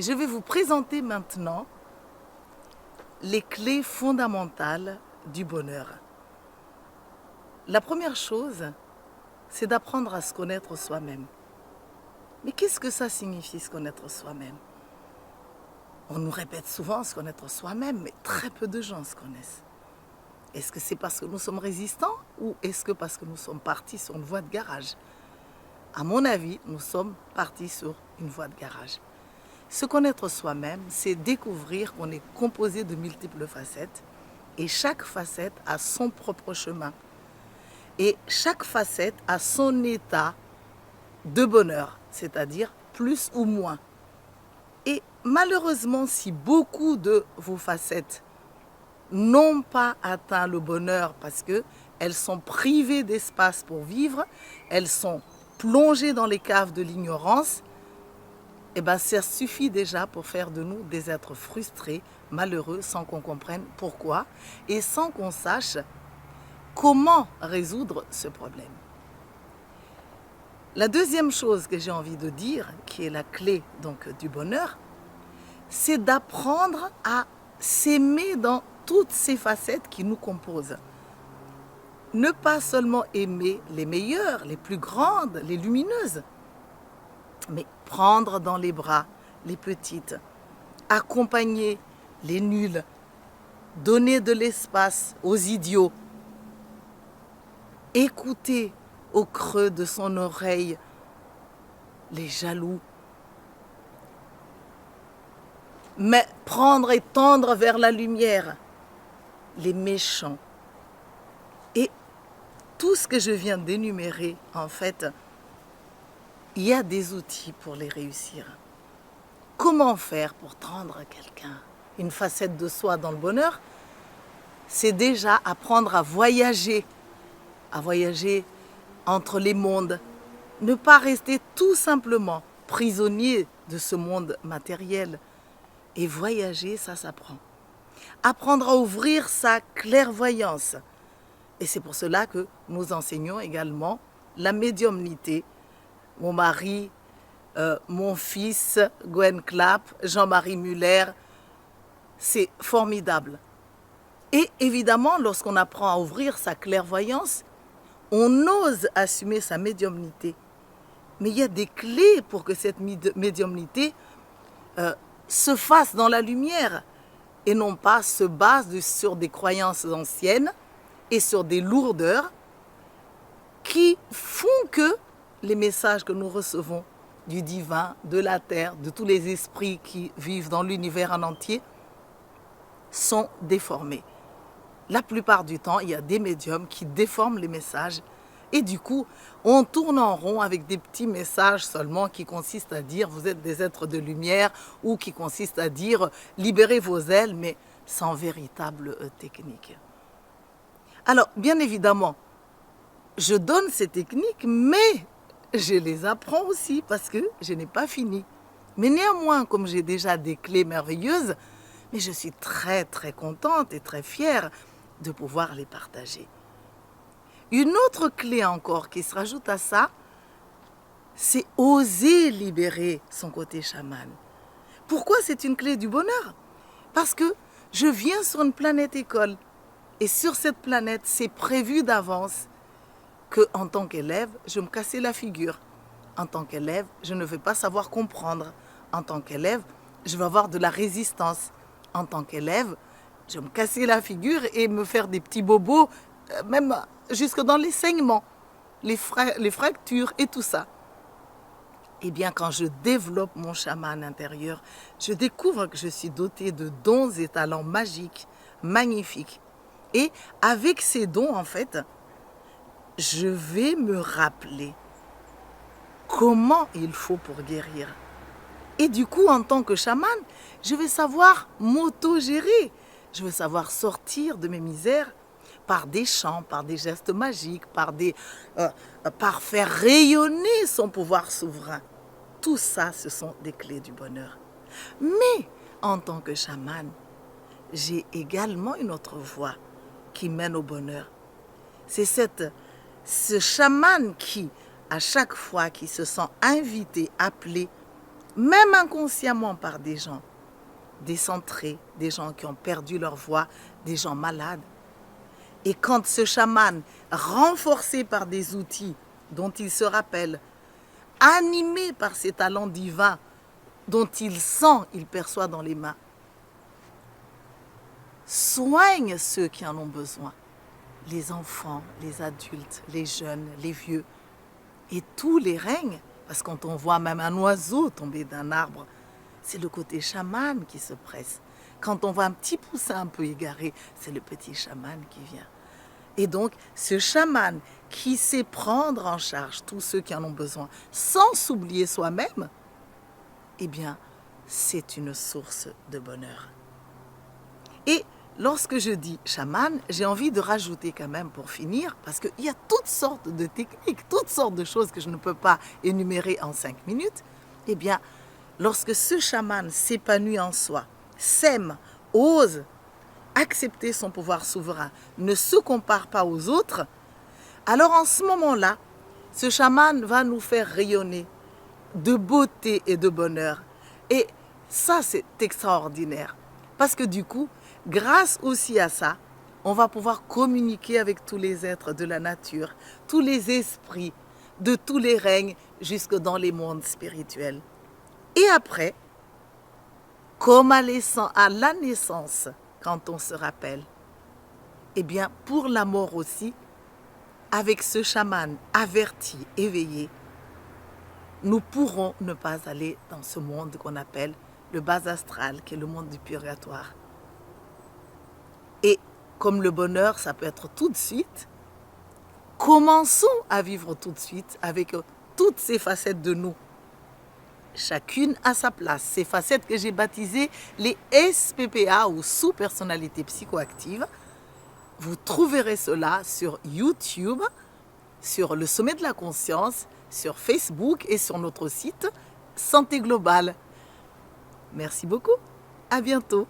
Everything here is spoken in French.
Je vais vous présenter maintenant les clés fondamentales du bonheur. La première chose, c'est d'apprendre à se connaître soi-même. Mais qu'est-ce que ça signifie, se connaître soi-même? On nous répète souvent se connaître soi-même, mais très peu de gens se connaissent. Est-ce que c'est parce que nous sommes résistants ou est-ce que parce que nous sommes partis sur une voie de garage? À mon avis, nous sommes partis sur une voie de garage. Se connaître soi-même, c'est découvrir qu'on est composé de multiples facettes et chaque facette a son propre chemin. Et chaque facette a son état de bonheur, c'est-à-dire plus ou moins. Et malheureusement, si beaucoup de vos facettes n'ont pas atteint le bonheur parce qu'elles sont privées d'espace pour vivre, elles sont plongées dans les caves de l'ignorance, eh bien, ça suffit déjà pour faire de nous des êtres frustrés, malheureux, sans qu'on comprenne pourquoi et sans qu'on sache comment résoudre ce problème. La deuxième chose que j'ai envie de dire, qui est la clé donc du bonheur, c'est d'apprendre à s'aimer dans toutes ces facettes qui nous composent. Ne pas seulement aimer les meilleures, les plus grandes, les lumineuses, mais prendre dans les bras les petites, accompagner les nuls, donner de l'espace aux idiots, écouter au creux de son oreille les jaloux, mais prendre et tendre vers la lumière les méchants. Et tout ce que je viens d'énumérer, en fait, il y a des outils pour les réussir. Comment faire pour tendre à quelqu'un une facette de soi dans le bonheur? C'est déjà apprendre à voyager entre les mondes. Ne pas rester tout simplement prisonnier de ce monde matériel. Et voyager, ça s'apprend. Apprendre à ouvrir sa clairvoyance. Et c'est pour cela que nous enseignons également la médiumnité. Mon mari, mon fils, Gwen Clapp, Jean-Marie Muller, c'est formidable. Et évidemment, lorsqu'on apprend à ouvrir sa clairvoyance, on ose assumer sa médiumnité. Mais il y a des clés pour que cette médiumnité se fasse dans la lumière et non pas se base sur des croyances anciennes et sur des lourdeurs qui font que les messages que nous recevons du divin, de la terre, de tous les esprits qui vivent dans l'univers en entier sont déformés. La plupart du temps, il y a des médiums qui déforment les messages et du coup, on tourne en rond avec des petits messages seulement qui consistent à dire vous êtes des êtres de lumière ou qui consistent à dire libérez vos ailes, mais sans véritable technique. Alors, bien évidemment, je donne ces techniques, mais je les apprends aussi parce que je n'ai pas fini. Mais néanmoins, comme j'ai déjà des clés merveilleuses, mais je suis très très contente et très fière de pouvoir les partager. Une autre clé encore qui se rajoute à ça, c'est oser libérer son côté chaman. Pourquoi c'est une clé du bonheur? Parce que je viens sur une planète école et sur cette planète, c'est prévu d'avance qu'en tant qu'élève, je me cassais la figure. En tant qu'élève, je ne vais pas savoir comprendre. En tant qu'élève, je vais avoir de la résistance. En tant qu'élève, je vais me casser la figure et me faire des petits bobos, même jusque dans les saignements, les fractures et tout ça. Eh bien, quand je développe mon chaman intérieur, je découvre que je suis dotée de dons et talents magiques, magnifiques. Et avec ces dons, en fait, je vais me rappeler comment il faut pour guérir. Et du coup, en tant que chaman, je vais savoir m'auto-gérer. Je vais savoir sortir de mes misères par des chants, par des gestes magiques, par faire rayonner son pouvoir souverain. Tout ça, ce sont des clés du bonheur. Mais en tant que chaman, j'ai également une autre voie qui mène au bonheur. C'est ce chaman qui, à chaque fois qu'il se sent invité, appelé, même inconsciemment par des gens décentrés, des gens qui ont perdu leur voix, des gens malades. Et quand ce chaman, renforcé par des outils dont il se rappelle, animé par ses talents divins, dont il sent, il perçoit dans les mains, soigne ceux qui en ont besoin, les enfants, les adultes, les jeunes, les vieux, et tous les règnes, parce que quand on voit même un oiseau tomber d'un arbre, c'est le côté chaman qui se presse. Quand on voit un petit poussin un peu égaré, c'est le petit chaman qui vient. Et donc, ce chaman qui sait prendre en charge tous ceux qui en ont besoin, sans s'oublier soi-même, eh bien, c'est une source de bonheur. Et lorsque je dis chaman, j'ai envie de rajouter quand même pour finir, parce qu'il y a toutes sortes de techniques, toutes sortes de choses que je ne peux pas énumérer en 5 minutes. Eh bien, lorsque ce chaman s'épanouit en soi, s'aime, ose accepter son pouvoir souverain, ne se compare pas aux autres, alors en ce moment-là, ce chaman va nous faire rayonner de beauté et de bonheur. Et ça, c'est extraordinaire. Parce que du coup, grâce aussi à ça, on va pouvoir communiquer avec tous les êtres de la nature, tous les esprits, de tous les règnes, jusque dans les mondes spirituels. Et après, comme à la naissance, quand on se rappelle, eh bien, pour la mort aussi, avec ce chaman averti, éveillé, nous pourrons ne pas aller dans ce monde qu'on appelle le bas astral, qui est le monde du purgatoire. Et comme le bonheur, ça peut être tout de suite, commençons à vivre tout de suite avec toutes ces facettes de nous. Chacune à sa place. Ces facettes que j'ai baptisées les SPPA ou sous-personnalités psychoactives. Vous trouverez cela sur YouTube, sur le Sommet de la Conscience, sur Facebook et sur notre site Santé Globale. Merci beaucoup. À bientôt.